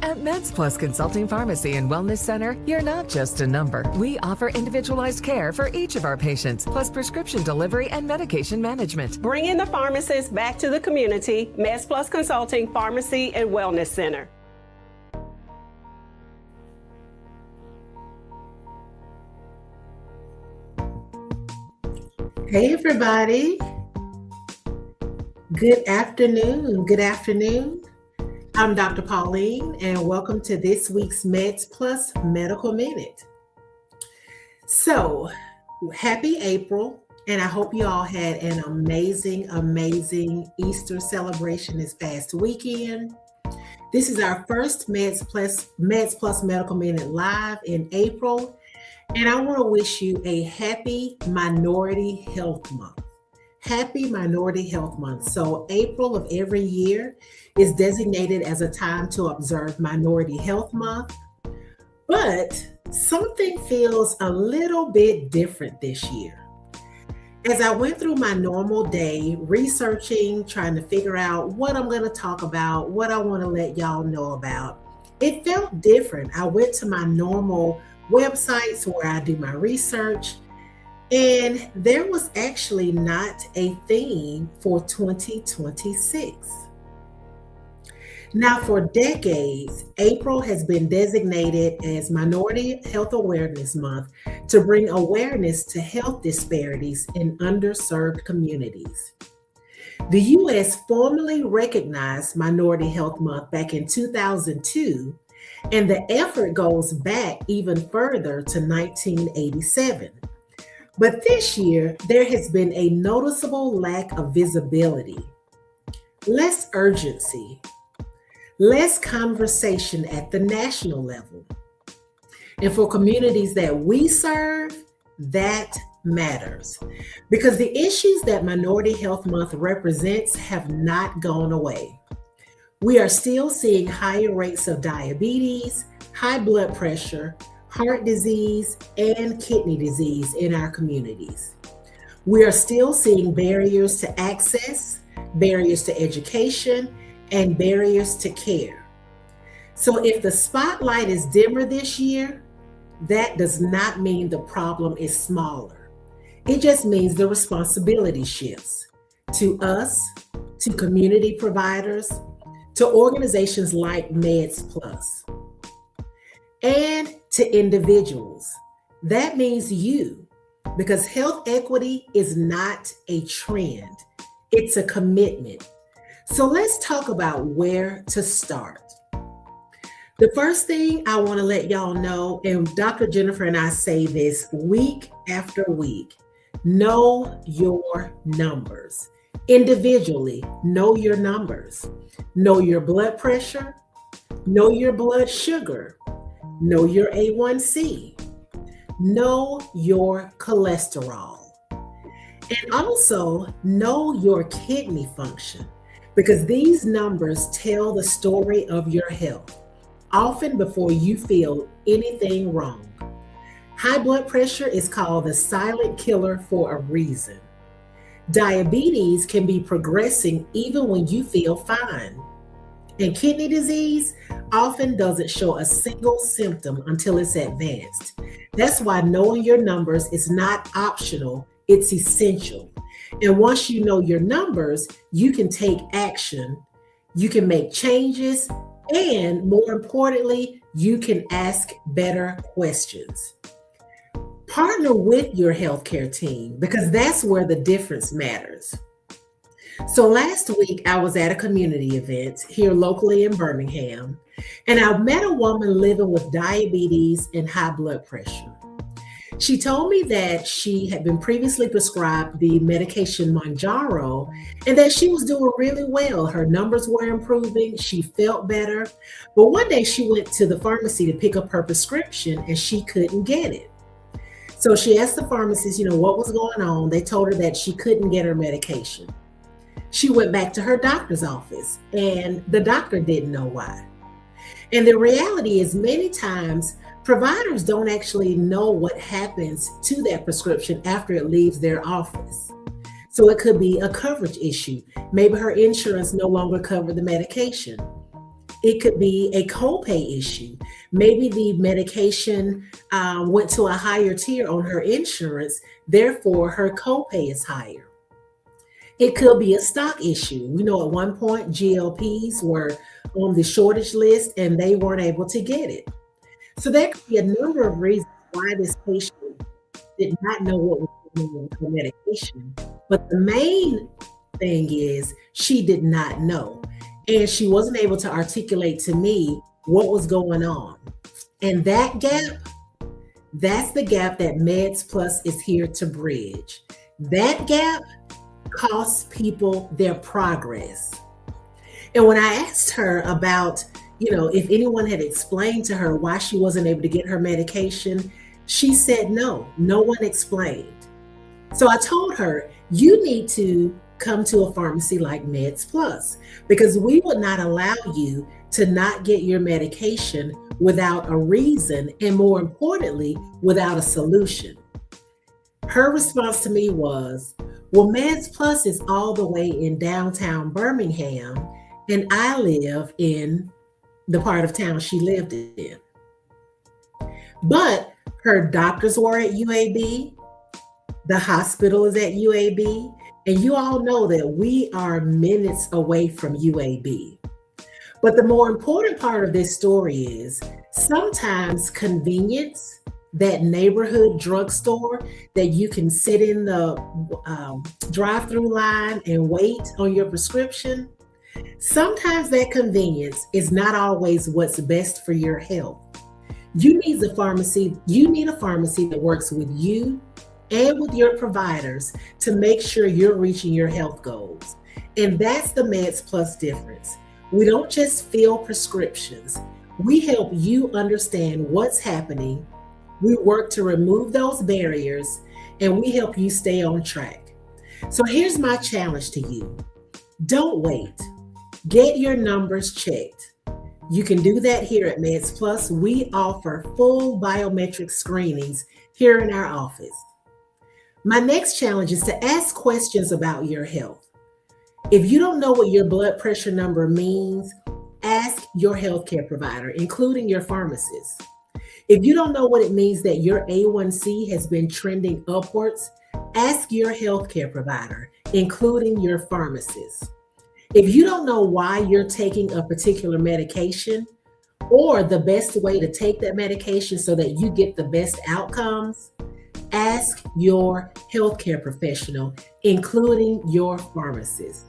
At MedsPLUS Consulting Pharmacy and Wellness Center, you're not just a number. We offer individualized care for each of our patients, plus prescription delivery and medication management. Bringing the pharmacist back to the community, MedsPLUS Consulting Pharmacy and Wellness Center. Hey everybody, good afternoon. I'm Dr. Pauline and welcome to this week's MedsPLUS Medical Minute. So, happy April, and I hope you all had an amazing Easter celebration this past weekend. This is our first MedsPLUS Medical Minute live in April, and I want to wish you a happy Minority Health Month. Happy Minority Health Month. So April of every year is designated as a time to observe Minority Health Month, but something feels a little bit different this year. As I went through my normal day researching, trying to figure out what I'm going to talk about, what I want to let y'all know about, it felt different. I went to my normal websites where I do my research, and there was actually not a theme for 2026. Now, for decades, April has been designated as Minority Health Awareness Month to bring awareness to health disparities in underserved communities. The U.S. formally recognized Minority Health Month back in 2002, and the effort goes back even further to 1987. But this year, there has been a noticeable lack of visibility, less urgency, less conversation at the national level. And for communities that we serve, that matters, because the issues that Minority Health Month represents have not gone away. We are still seeing higher rates of diabetes, high blood pressure, heart disease, and kidney disease in our communities. We are still seeing barriers to access, barriers to education, and barriers to care. So if the spotlight is dimmer this year, that does not mean the problem is smaller. It just means the responsibility shifts to us, to community providers, to organizations like MedsPLUS, and to individuals. That means you, because health equity is not a trend, it's a commitment. So let's talk about where to start. The first thing I want to let y'all know, and Dr. Jennifer and I say this week after week, know your numbers. Individually, know your numbers. Know your blood pressure, know your blood sugar, know your A1C, know your cholesterol, and also know your kidney function, because these numbers tell the story of your health, often before you feel anything wrong. High blood pressure is called the silent killer for a reason. Diabetes can be progressing even when you feel fine. And kidney disease often doesn't show a single symptom until it's advanced. That's why knowing your numbers is not optional, it's essential. And once you know your numbers, you can take action, you can make changes, and more importantly, you can ask better questions. Partner with your healthcare team, because that's where the difference matters. So last week, I was at a community event here locally in Birmingham, and I met a woman living with diabetes and high blood pressure. She told me that she had been previously prescribed the medication Mounjaro and that she was doing really well. Her numbers were improving, she felt better. But one day she went to the pharmacy to pick up her prescription and she couldn't get it. So she asked the pharmacist, what was going on. They told her that she couldn't get her medication. She went back to her doctor's office and the doctor didn't know why. And the reality is many times providers don't actually know what happens to that prescription after it leaves their office. So it could be a coverage issue. Maybe her insurance no longer covered the medication. It could be a copay issue. Maybe the medication went to a higher tier on her insurance, therefore her copay is higher. It could be a stock issue. We know at one point GLPs were on the shortage list and they weren't able to get it. So there could be a number of reasons why this patient did not know what was going on with her medication. But the main thing is she did not know. And she wasn't able to articulate to me what was going on. And that gap, that's the gap that MedsPLUS is here to bridge. That gap costs people their progress. And when I asked her about, if anyone had explained to her why she wasn't able to get her medication, she said no one explained. So I told her, you need to come to a pharmacy like MedsPLUS, because we would not allow you to not get your medication without a reason, and more importantly, without a solution. Her response to me was, well, MedsPLUS is all the way in downtown Birmingham, and I live in the part of town she lived in. But her doctors were at UAB, the hospital is at UAB, and you all know that we are minutes away from UAB. But the more important part of this story is sometimes convenience, that neighborhood drugstore that you can sit in the drive-through line and wait on your prescription, sometimes that convenience is not always what's best for your health. You need a pharmacy that works with you and with your providers to make sure you're reaching your health goals. And that's the MedsPLUS difference. We don't just fill prescriptions. We help you understand what's happening. We work to remove those barriers, and we help you stay on track. So here's my challenge to you. Don't wait. Get your numbers checked. You can do that here at MedsPLUS. We offer full biometric screenings here in our office. My next challenge is to ask questions about your health. If you don't know what your blood pressure number means, ask your healthcare provider, including your pharmacist. If you don't know what it means that your A1C has been trending upwards, ask your healthcare provider, including your pharmacist. If you don't know why you're taking a particular medication or the best way to take that medication so that you get the best outcomes, ask your healthcare professional, including your pharmacist.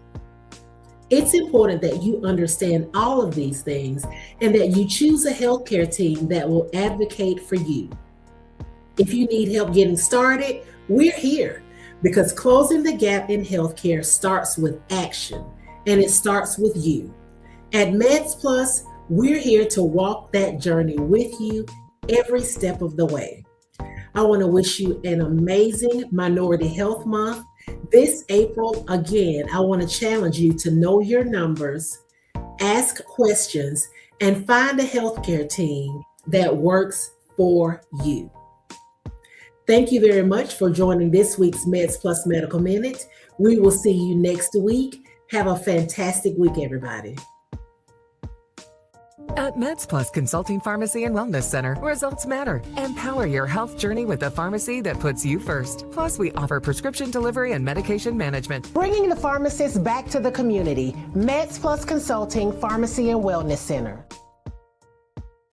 It's important that you understand all of these things and that you choose a healthcare team that will advocate for you. If you need help getting started, we're here, because closing the gap in healthcare starts with action, and it starts with you. At MedsPLUS, we're here to walk that journey with you every step of the way. I want to wish you an amazing Minority Health Month. This April, again, I want to challenge you to know your numbers, ask questions, and find a healthcare team that works for you. Thank you very much for joining this week's MedsPLUS Medical Minute. We will see you next week. Have a fantastic week, everybody. At MedsPLUS Consulting Pharmacy and Wellness Center, results matter. Empower your health journey with a pharmacy that puts you first. Plus, we offer prescription delivery and medication management. Bringing the pharmacist back to the community. MedsPLUS Consulting Pharmacy and Wellness Center.